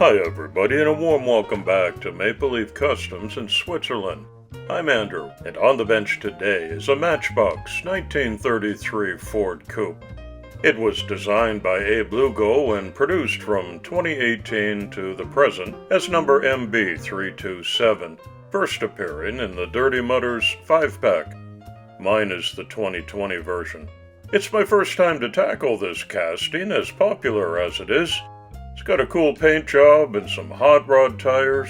Hi everybody, and a warm welcome back to Maple Leaf Customs in Switzerland. I'm Andrew, and on the bench today is a Matchbox 1933 Ford Coupe. It was designed by Abe Lugo and produced from 2018 to the present as number MB327, first appearing in the Dirty Mutters 5-pack. Mine is the 2020 version. It's my first time to tackle this casting, as popular as it is. It's got a cool paint job and some hot rod tires.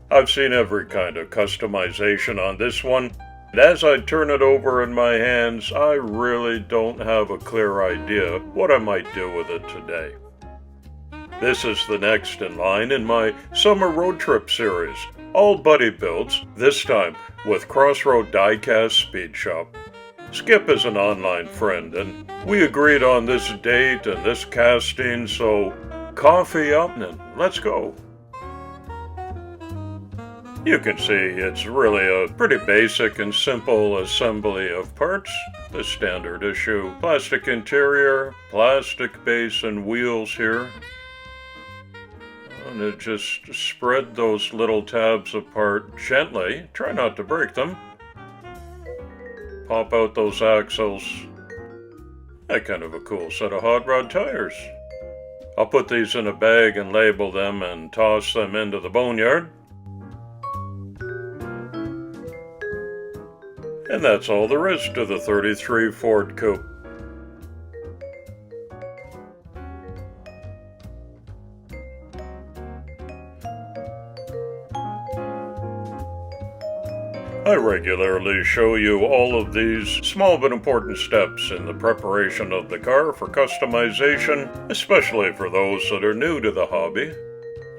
I've seen every kind of customization on this one, and as I turn it over in my hands, I really don't have a clear idea what I might do with it today. This is the next in line in my summer road trip series, all buddy builds, this time with Crossroad Diecast Speed Shop. Skip is an online friend, and we agreed on this date and this casting, so coffee up and let's go. You can see it's really a pretty basic and simple assembly of parts. The standard issue plastic interior, plastic base and wheels here. And it just spread those little tabs apart gently. Try not to break them. Pop out those axles. That kind of a cool set of hot rod tires. I'll put these in a bag and label them and toss them into the boneyard. And that's all there is to the 33 Ford Coupe. I regularly show you all of these small but important steps in the preparation of the car for customization, especially for those that are new to the hobby.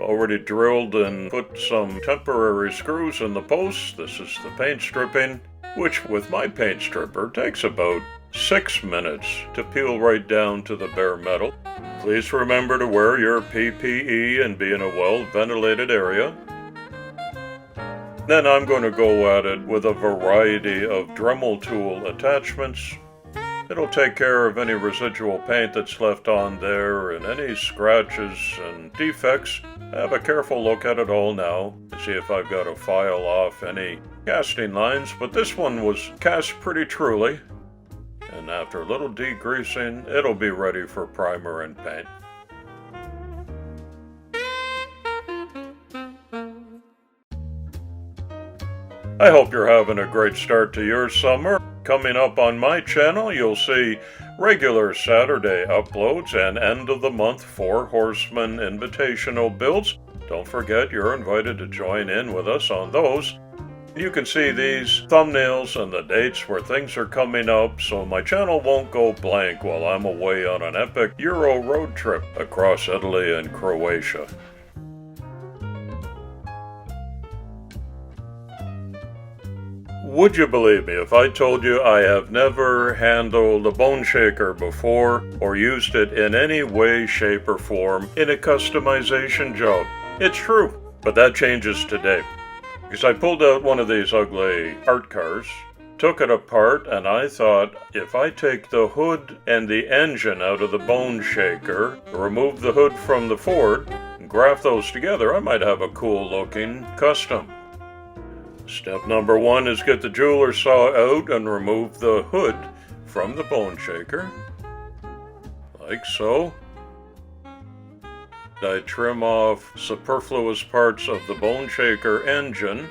Already drilled and put some temporary screws in the posts. This is the paint stripping, which with my paint stripper takes about 6 minutes to peel right down to the bare metal. Please remember to wear your PPE and be in a well-ventilated area. Then I'm going to go at it with a variety of Dremel tool attachments. It'll take care of any residual paint that's left on there and any scratches and defects. Have a careful look at it all now to see if I've got to file off any casting lines, but this one was cast pretty truly. And after a little degreasing, it'll be ready for primer and paint. I hope you're having a great start to your summer. Coming up on my channel, you'll see regular Saturday uploads and end of the month 4 Horsemen Invitational builds. Don't forget you're invited to join in with us on those. You can see these thumbnails and the dates where things are coming up, so my channel won't go blank while I'm away on an epic Euro road trip across Italy and Croatia. Would you believe me if I told you I have never handled a Boneshaker before or used it in any way, shape, or form in a customization job? It's true, but that changes today. Because I pulled out one of these ugly art cars, took it apart, and I thought if I take the hood and the engine out of the Boneshaker, remove the hood from the Ford, and graft those together, I might have a cool looking custom. Step number 1 is get the jeweler saw out and remove the hood from the Boneshaker, like so. I trim off superfluous parts of the Boneshaker engine,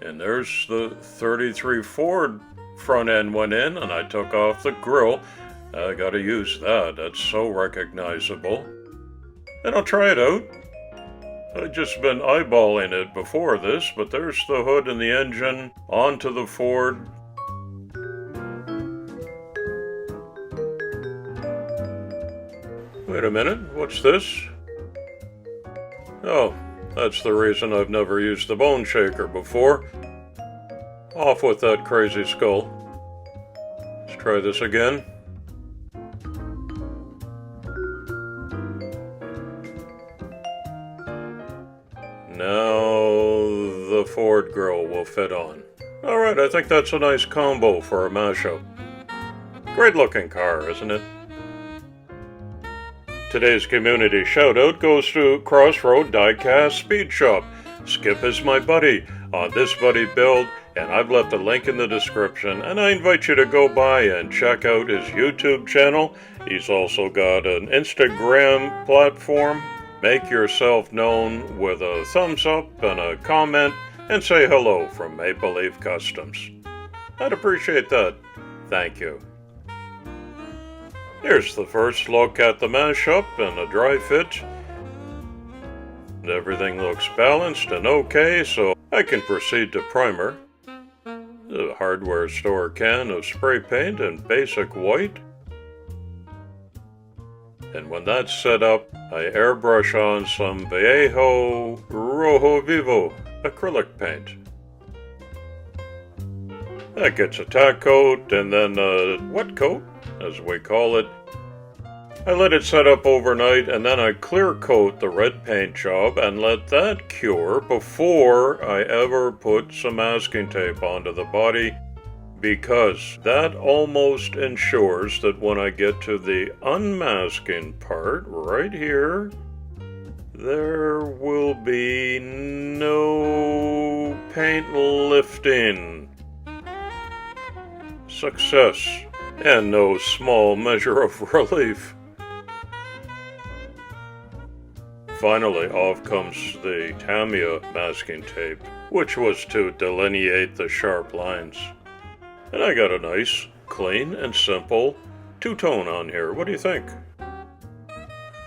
and there's the 33 Ford front end went in, and I took off the grille. I gotta use that, that's so recognizable. And I'll try it out. I'd just been eyeballing it before this, but there's the hood and the engine onto the Ford. Wait a minute, what's this? Oh, that's the reason I've never used the Boneshaker before. Off with that crazy skull. Let's try this again. Now the Ford grille will fit on. Alright, I think that's a nice combo for a mashup. Great looking car, isn't it? Today's community shoutout goes to Crossroad Diecast Speed Shop. Skip is my buddy on this buddy build, and I've left a link in the description, and I invite you to go by and check out his YouTube channel. He's also got an Instagram platform. Make yourself known with a thumbs up and a comment, and say hello from Maple Leaf Customs. I'd appreciate that. Thank you. Here's the first look at the mashup and the dry fit. Everything looks balanced and okay, so I can proceed to primer. The hardware store can of spray paint in basic white. And when that's set up, I airbrush on some Viejo Rojo Vivo acrylic paint. That gets a tack coat and then a wet coat, as we call it. I let it set up overnight, and then I clear coat the red paint job and let that cure before I ever put some masking tape onto the body, because that almost ensures that when I get to the unmasking part right here, there will be no paint lifting. Success, and no small measure of relief. Finally, off comes the Tamiya masking tape, which was to delineate the sharp lines. And I got a nice, clean and simple two-tone on here. What do you think?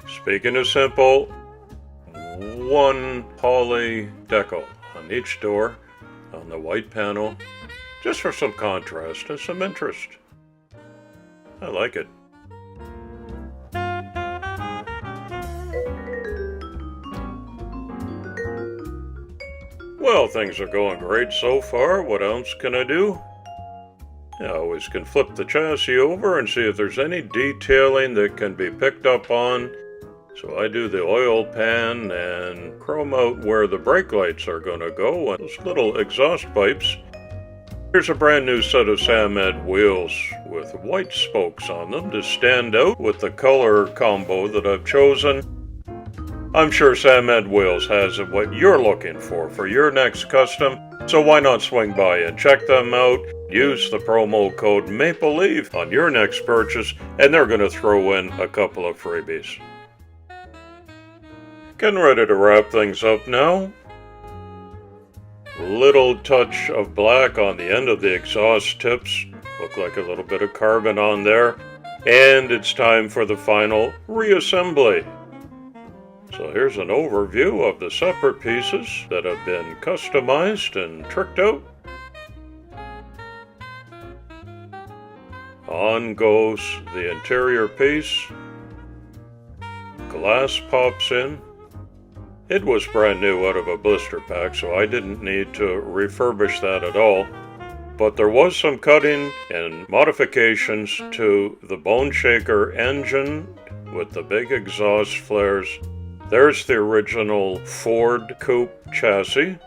Speaking of simple, one poly decal on each door on the white panel, just for some contrast and some interest. I like it. Well, things are going great so far. What else can I do? I always can flip the chassis over and see if there's any detailing that can be picked up on. So I do the oil pan and chrome out where the brake lights are going to go and those little exhaust pipes. Here's a brand new set of Samed wheels with white spokes on them to stand out with the color combo that I've chosen. I'm sure Samed Wheels has what you're looking for your next custom, so why not swing by and check them out. Use the promo code MAPLELEAF on your next purchase, and they're going to throw in a couple of freebies. Getting ready to wrap things up now. Little touch of black on the end of the exhaust tips. Look like a little bit of carbon on there. And it's time for the final reassembly. So here's an overview of the separate pieces that have been customized and tricked out. On goes the interior piece. Glass pops in. It was brand new out of a blister pack, so I didn't need to refurbish that at all. But there was some cutting and modifications to the Boneshaker engine with the big exhaust flares. There's the original Ford Coupe chassis.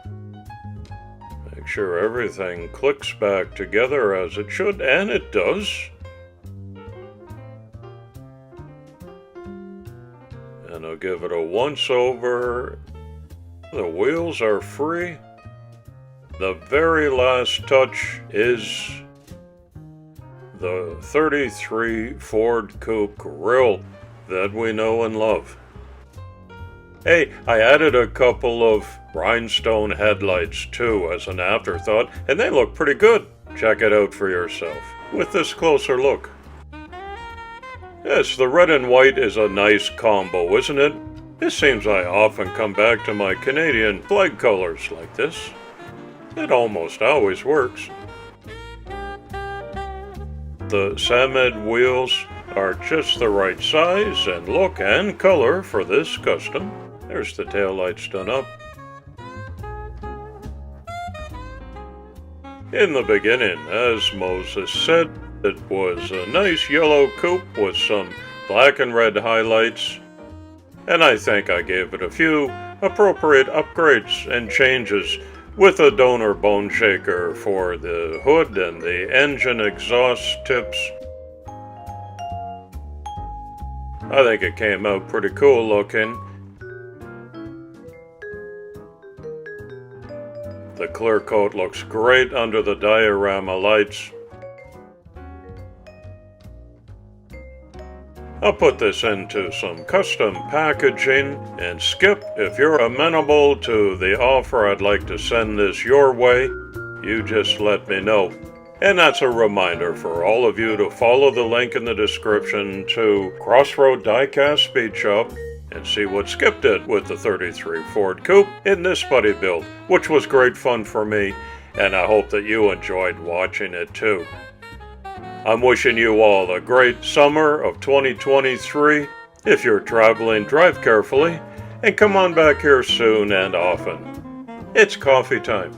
Make sure everything clicks back together as it should, and it does. And I'll give it a once-over. The wheels are free. The very last touch is the 33 Ford Coupe grille that we know and love. Hey, I added a couple of rhinestone headlights too as an afterthought, and they look pretty good. Check it out for yourself with this closer look. Yes, the red and white is a nice combo, isn't it? It seems I often come back to my Canadian flag colors like this. It almost always works. The Samed wheels are just the right size and look and color for this custom. There's the taillights done up. In the beginning, as Moses said, it was a nice yellow coupe with some black and red highlights, and I think I gave it a few appropriate upgrades and changes with a donor Boneshaker for the hood and the engine exhaust tips. I think it came out pretty cool looking. The clear coat looks great under the diorama lights. I'll put this into some custom packaging, and Skip, if you're amenable to the offer, I'd like to send this your way. You just let me know. And that's a reminder for all of you to follow the link in the description to Crossroad Diecast Speed Shop and see what Skip did with the 33 Ford Coupe in this buddy build, which was great fun for me, and I hope that you enjoyed watching it too. I'm wishing you all a great summer of 2023. If you're traveling, drive carefully, and come on back here soon and often. It's coffee time.